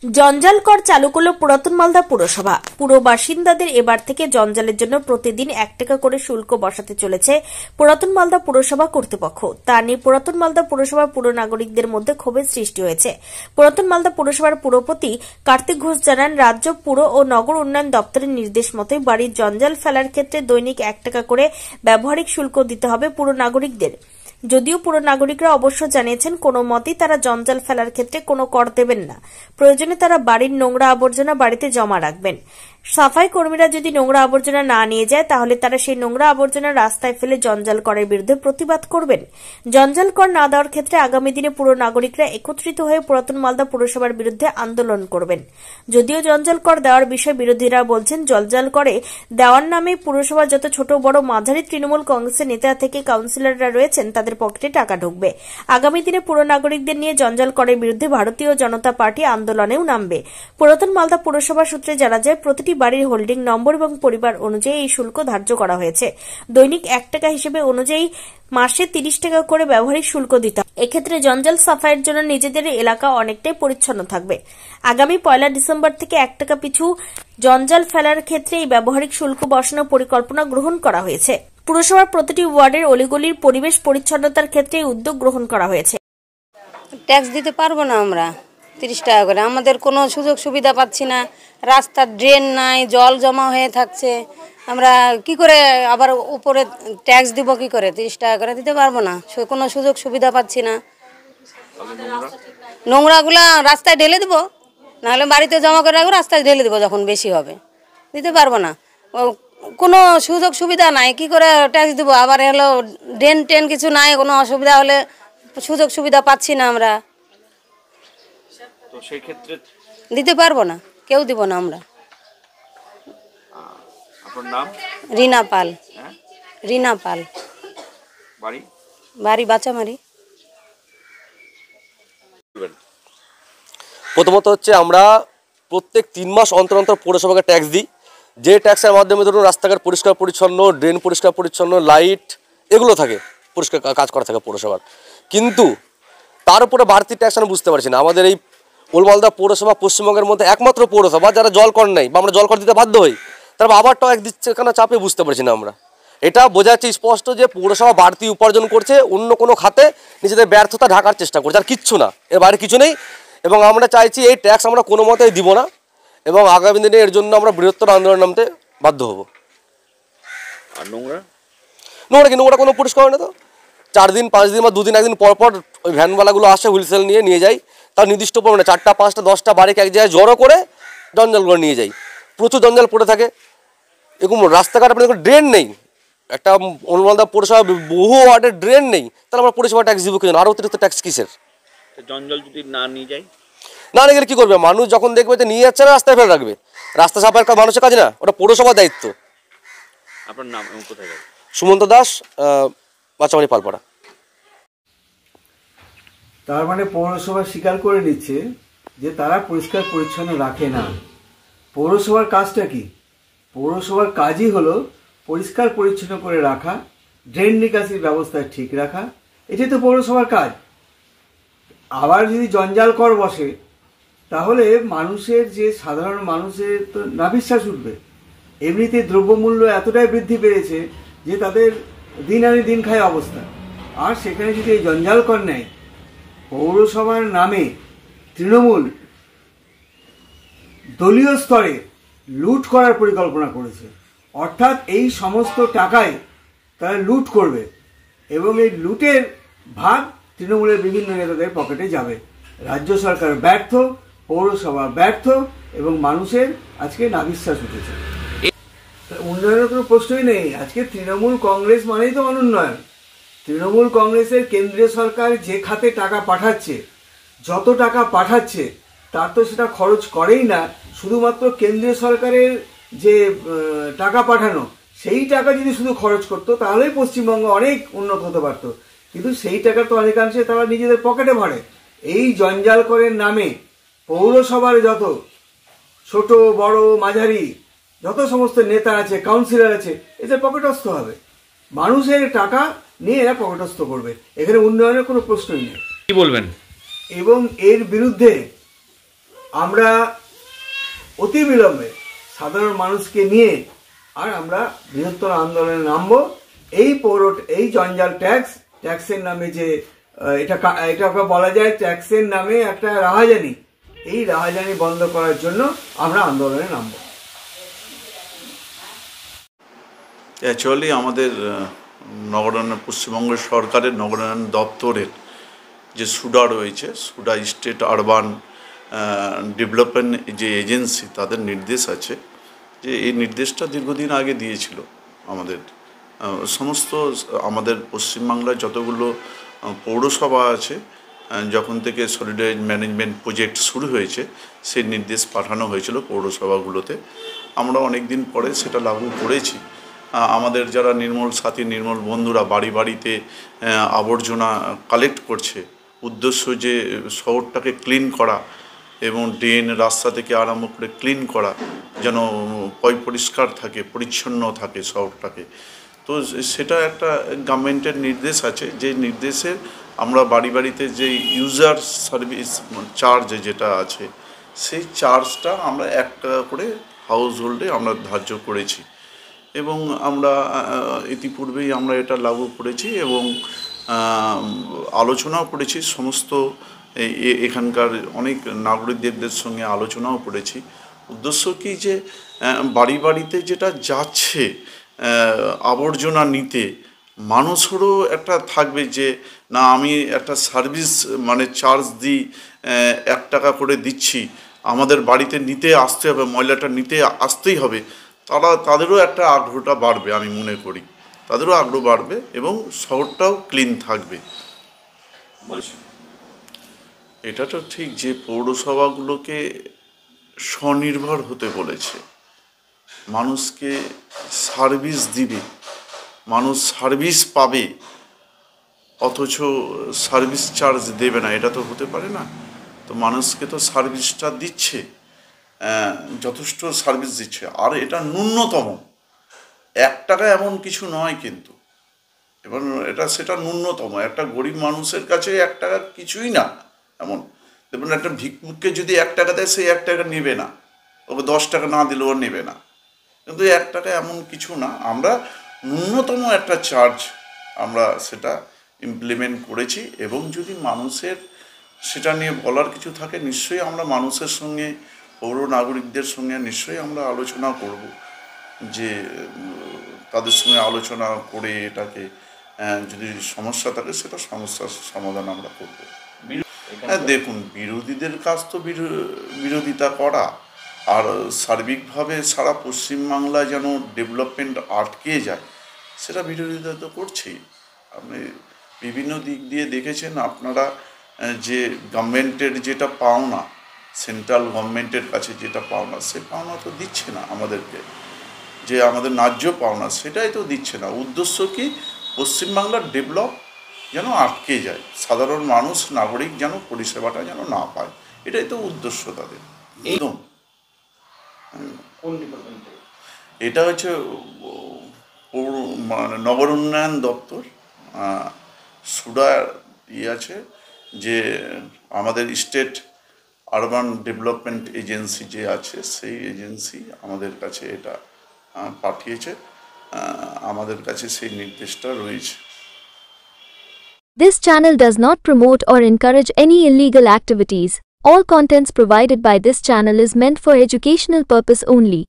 জঞ্জাল কর চালু করল পুরাতন মালদা পুরসভা। পুর বাসিন্দাদের এবার থেকে জঞ্জালের জন্য প্রতিদিন 1 টাকা করে শুল্ক বসাতে চলেছে পুরাতন মালদা পুরসভা কর্তৃপক্ষ। তা নিয়ে পুরাতন মালদা পুরসভার পুর নাগরিকদের মধ্যে ক্ষোভের সৃষ্টি হয়েছে। পুরাতন মালদা পুরসভার পুরপতি কার্তিক ঘোষ জানান, রাজ্য পুর ও নগর উন্নয়ন দপ্তরের নির্দেশ মতে বাড়ির জঞ্জাল ফেলার ক্ষেত্রে দৈনিক 1 টাকা করে ব্যবহারিক শুল্ক দিতে হবে পুর নাগরিকদের। যদিও পুর নাগরিকরা অবশ্য জানিয়েছেন কোনো মতেই তারা জঞ্জাল ফেলার ক্ষেত্রে কোনো কর দেবেন না। প্রয়োজনে তারা বাড়ির নোংরা আবর্জনা বাড়িতে জমা রাখবেন। সাফাই কর্মীরা যদি নোংরা আবর্জনা না নিয়ে যায় তাহলে তারা সেই নোংরা আবর্জনা রাস্তায় ফেলে জঞ্জাল করের বিরুদ্ধে প্রতিবাদ করবেন। জঞ্জাল কর না দেওয়ার ক্ষেত্রে আগামী দিনে পুর নাগরিকরা একত্রিত হয়ে পুরাতন মালদা পুরসভার বিরুদ্ধে আন্দোলন করবেন। যদিও জঞ্জাল কর দেওয়ার বিষয়ে বিরোধীরা বলছেন, জঞ্জাল করে দেওয়ার নামে পুরসভার যত ছোট বড় মাঝারি তৃণমূল কংগ্রেসের নেতা থেকে কাউন্সিলররা রয়েছেন তাদের পকেটে টাকা ঢুকবে। আগামী দিনে পুর নাগরিকদের নিয়ে জঞ্জাল করের বিরুদ্ধে ভারতীয় জনতা পার্টি আন্দোলনেও নামবে। পুরাতন মালদা পুরসভা সূত্রে জানা যায়, প্রতিটি বাড়ির হোল্ডিং নম্বর এবং পরিবার অনুযায়ী এই শুল্ক ধার্য করা হয়েছে। দৈনিক 1 টাকা হিসেবে অনুযায়ী মাসে 30 টাকা করে ব্যবহারিক শুল্ক দিতে হবে। এক্ষেত্রে জঞ্জাল সাফাইয়ের জন্য নিজেদের এলাকা অনেকটাই পরিচ্ছন্ন থাকবে। আগামী 1 ডিসেম্বর থেকে 1 টাকা পিছু জঞ্জাল ফেলার ক্ষেত্রে এই ব্যবহারিক শুল্ক বসানোর পরিকল্পনা গ্রহণ করা হয়েছে। পুরসভার প্রতিটি ওয়ার্ডের অলিগলির পরিবেশ পরিচ্ছন্নতার ক্ষেত্রে এই উদ্যোগ গ্রহণ করা হয়েছে। ট্যাক্স দিতে পারবো না আমরা 30 টাকা করে, আমাদের কোনো সুযোগ সুবিধা পাচ্ছি না। রাস্তার ড্রেন নাই, জল জমা হয়ে থাকছে। আমরা কি করে আবার উপরে ট্যাক্স দিব, কি করে 30 টাকা করে দিতে পারবো না, কোনো সুযোগ সুবিধা পাচ্ছি না। নোংরাগুলা রাস্তায় ঢেলে দেবো, নাহলে বাড়িতে জমা করে রাখবো, রাস্তায় ঢেলে দেবো যখন বেশি হবে। দিতে পারবো না, কোনো সুযোগ সুবিধা নাই, কি করে ট্যাক্স দেবো। আবার হলো ড্রেন টেন কিছু নাই, কোনো অসুবিধা হলে সুযোগ সুবিধা পাচ্ছি না আমরা, তো সেই ক্ষেত্রে দিতে পারবো না, কেউ দিব না আমরা। আপনার নাম? রিনা পাল। রিনা পাল। বাড়ি? বাড়ি বাচামারি। প্রথমত হচ্ছে আমরা প্রত্যেক 3 মাস অন্তর অন্তর পৌরসভাকে ট্যাক্স দিই, যে ট্যাক্সের মাধ্যমে ধরুন রাস্তাঘাট পরিষ্কার পরিচ্ছন্ন, ড্রেন পরিষ্কার পরিচ্ছন্ন, লাইট এগুলো থাকে, পরিষ্কার কাজ করা থাকে পৌরসভার। কিন্তু তার উপরে বাড়তি ট্যাক্স আমি বুঝতে পারছি না। আমাদের এই ওল্ড মালদা পৌরসভা পশ্চিমবঙ্গের মধ্যে একমাত্র পৌরসভা যারা জল কর নেই বা আমরা জল কর দিতে বাধ্য হই, তারা আবার ট্যাক্স দিচ্ছে কেন চাপে বুঝতে পারছি না আমরা। এটা বোঝা যাচ্ছে স্পষ্ট যে পৌরসভা বাড়তি উপার্জন করছে, অন্য কোনো খাতে নিজেদের ব্যর্থতা ঢাকার চেষ্টা করছে, আর কিচ্ছু না, এর বাইরে কিছু নেই। এবং আমরা চাইছি এই ট্যাক্স আমরা কোনো মতেই দিব না এবং আগামী দিনে এর জন্য আমরা বৃহত্তর আন্দোলন নামতে বাধ্য হব। আর নোংরা নোংরা কি নোংরা কোনো পরিষ্কার হয় না, তো 4 দিন 5 দিন বা 2 দিন 1 দিন পর পর ওই ভ্যানওয়ালাগুলো আসে, হুইলসেল নিয়ে যায়, তার নির্দিষ্ট পরিমাণে 4টা 5টা 10টা বাড়িকে এক জায়গায় জড়ো করে জঞ্জালগুলো নিয়ে যায়। প্রচুর জঞ্জাল পড়ে থাকে। এরকম রাস্তাঘাট আপনার ড্রেন নেই, একটা ওল্ড মালদা পৌরসভা বহু ওয়ার্ডের ড্রেন নেই, তাহলে আমরা পরিষেবা ট্যাক্স দিব কেন? আরও অতিরিক্ত ট্যাক্স কিসের? জঞ্জাল যদি না নিয়ে যায়, না নিয়ে গেলে কী করবে? মানুষ যখন দেখবে যে নিয়ে যাচ্ছে না, রাস্তায় ফেলে রাখবে। রাস্তা সাফাইয়ের কাজ মানুষের কাজ না, ওটা পৌরসভার দায়িত্ব। আপনার নাম এবং কোথায় যাবে? সুমন্ত দাস, বাচ্চামারি পালপাড়া। তার মানে পৌরসভা স্বীকার করে নিচ্ছে যে তারা পরিষ্কার পরিচ্ছন্ন রাখে না। পৌরসভার কাজটা কি? পৌরসভার কাজই হলো পরিষ্কার পরিচ্ছন্ন করে রাখা, ড্রেন নিকাশির ব্যবস্থা ঠিক রাখা, এটাই তো পৌরসভার কাজ। আবার যদি জঞ্জাল কর বসে তাহলে মানুষের, যে সাধারণ মানুষের তো নাভিশ্বাস উঠবে। এমনিতে দ্রব্যমূল্য এতটাই বৃদ্ধি পেয়েছে যে তাদের দিন আনি দিন খায় অবস্থা। আর সেখানে যদি এই জঞ্জাল কর নেয়, পৌরসভার নামে তৃণমূল দলীয় স্তরে লুট করার পরিকল্পনা করেছে। অর্থাৎ এই সমস্ত টাকায় তারা লুট করবে এবং এই লুটের ভাগ তৃণমূলের বিভিন্ন নেতাদের পকেটে যাবে। রাজ্য সরকার ব্যর্থ, পৌরসভা ব্যর্থ এবং মানুষের আজকে নাভিশ্বাস উঠেছে। উন্নয়নের কোনো প্রশ্নই নেই। আজকে তৃণমূল কংগ্রেস মানেই তো অনুন্নয়ন। তৃণমূল কংগ্রেসের কেন্দ্রীয় সরকার যে খাতে টাকা পাঠাচ্ছে, যত টাকা পাঠাচ্ছে তার তো সেটা খরচ করেই না। শুধুমাত্র কেন্দ্রীয় সরকারের যে টাকা পাঠানো, সেই টাকা যদি শুধু খরচ করতো তাহলেই পশ্চিমবঙ্গ অনেক উন্নত হতে পারত। কিন্তু সেই টাকা তো অনেকাংশে তারা নিজেদের পকেটে ভরে। এই জঞ্জাল করের নামে পৌরসভার যত ছোট বড় মাঝারি যত সমস্ত নেতা আছে, কাউন্সিলর আছে, এদের পকেটস্থ হবে। মানুষের টাকা নিয়ে এরা পকেটস্থ করবে। এখানে উন্নয়নের কোনো প্রশ্নই নেই। কি বলবেন? এবং এর বিরুদ্ধে আমরা অতি বিলম্বে সাধারণ মানুষকে নিয়ে আর আমরা বৃহত্তর আন্দোলনে নামবো। এই জঞ্জাল ট্যাক্সের নামে যে এটাকে বলা যায় ট্যাক্সের নামে একটা রাহাজানি, এই রাহাজানি বন্ধ করার জন্য আমরা আন্দোলনে নামবো। অ্যাকচুয়ালি আমাদের নগরায়ণ পশ্চিমবঙ্গ সরকারের নগরায়ণ দপ্তরের যে সুডা রয়েছে, সুডা স্টেট আরবান ডেভেলপমেন্ট যে এজেন্সি, তাদের নির্দেশ আছে যে এই নির্দেশটা দীর্ঘদিন আগে দিয়েছিল আমাদের সমস্ত আমাদের পশ্চিমবাংলার যতগুলো পৌরসভা আছে, যখন থেকে সলিডাইজ ম্যানেজমেন্ট প্রজেক্ট শুরু হয়েছে সেই নির্দেশ পাঠানো হয়েছিল পৌরসভাগুলোতে। আমরা অনেক দিন পরে সেটা লাগু করেছি। আমাদের যারা নির্মল সাথী নির্মল বন্ধুরা বাড়ি বাড়িতে আবর্জনা কালেক্ট করছে, উদ্দেশ্য যে শহরটাকে ক্লিন করা এবং ড্রেন রাস্তা থেকে আরম্ভ করে ক্লিন করা, যেন পরিষ্কার থাকে, পরিচ্ছন্ন থাকে শহরটাকে। তো সেটা একটা গভর্নমেন্টের নির্দেশ আছে, যে নির্দেশে আমরা বাড়ি বাড়িতে যে ইউজার সার্ভিস চার্জ যেটা আছে, সেই চার্জটা আমরা 1 টাকা করে হাউস হোল্ডে আমরা ধার্য করেছি এবং আমরা ইতিপূর্বেই আমরা এটা লাগু করেছি এবং আলোচনাও করেছি সমস্ত এখানকার অনেক নাগরিকদের সঙ্গে আলোচনাও করেছি। উদ্দেশ্য কি, যে বাড়ি বাড়িতে যেটা যাচ্ছে আবর্জনা নিতে, মানুষেরও একটা থাকবে যে না আমি একটা সার্ভিস মানে চার্জ দিই, 1 টাকা করে দিচ্ছি, আমাদের বাড়িতে নিতে আসতে হবে, ময়লাটা নিতে আসতেই হবে, তাদেরও একটা আগ্রহটা বাড়বে। আমি মনে করি তাদেরও আগ্রহ বাড়বে এবং শহরটাও ক্লিন থাকবে। এটা তো ঠিক যে পৌরসভাগুলোকে স্বনির্ভর হতে বলেছে, মানুষকে সার্ভিস দিবে, মানুষ সার্ভিস পাবে, অথচ সার্ভিস চার্জ দেবে না, এটা তো হতে পারে না। তো মানুষকে তো সার্ভিসটা দিচ্ছে, যথেষ্ট সার্ভিস দিচ্ছে, আর এটা ন্যূনতম 1 টাকা এমন কিছু নয় কিন্তু, এবং সেটা ন্যূনতম। একটা গরিব মানুষের কাছে 1 টাকা কিছুই না। এমন দেখুন, একটা ভিক্ষুককে যদি 1 টাকা দেয়, সেই 1 টাকা নেবে না, ওকে 10 টাকা না দিলেও নেবে না, কিন্তু 1 টাকা এমন কিছু না। আমরা ন্যূনতম একটা চার্জ আমরা সেটা ইমপ্লিমেন্ট করেছি এবং যদি মানুষের সেটা নিয়ে বলার কিছু থাকে, নিশ্চয়ই আমরা মানুষের সঙ্গে, পৌর নাগরিকদের সঙ্গে নিশ্চয়ই আমরা আলোচনা করব, যে তাদের সঙ্গে আলোচনা করে এটাকে যদি সমস্যা থাকে সেটা সমস্যার সমাধান আমরা করব। হ্যাঁ, দেখুন, বিরোধীদের কাজ তো বিরোধিতা করা, আর সার্বিকভাবে সারা পশ্চিমবাংলায় যেন ডেভেলপমেন্ট আটকে যায় সেটা বিরোধিতা তো করছেই। আপনি বিভিন্ন দিক দিয়ে দেখেছেন আপনারা যে গভর্নমেন্টের যেটা পাওনা, সেন্ট্রাল গভর্নমেন্টের কাছে যেটা পাওনা, সে পাওনা তো দিচ্ছে না আমাদেরকে, যে আমাদের ন্যায্য পাওনা সেটাই তো দিচ্ছে না। উদ্দেশ্য কি, পশ্চিমবাংলার ডেভেলপ যেন আটকে যায়, সাধারণ মানুষ নাগরিক যেন পরিষেবাটা যেন না পায়, এটাই তো উদ্দেশ্য তাদের। একদম এটা হচ্ছে মানে নগর উন্নয়ন দপ্তর, সুডা আছে, যে আমাদের স্টেট আরবান ডেভেলপমেন্ট এজেন্সি যে আছে, সেই এজেন্সি আমাদের কাছে এটা পাঠিয়েছে, আমাদের কাছে সেই নির্দেশটা রয়েছে। This channel does not promote or encourage any illegal activities. All contents provided by this channel is meant for educational purpose only.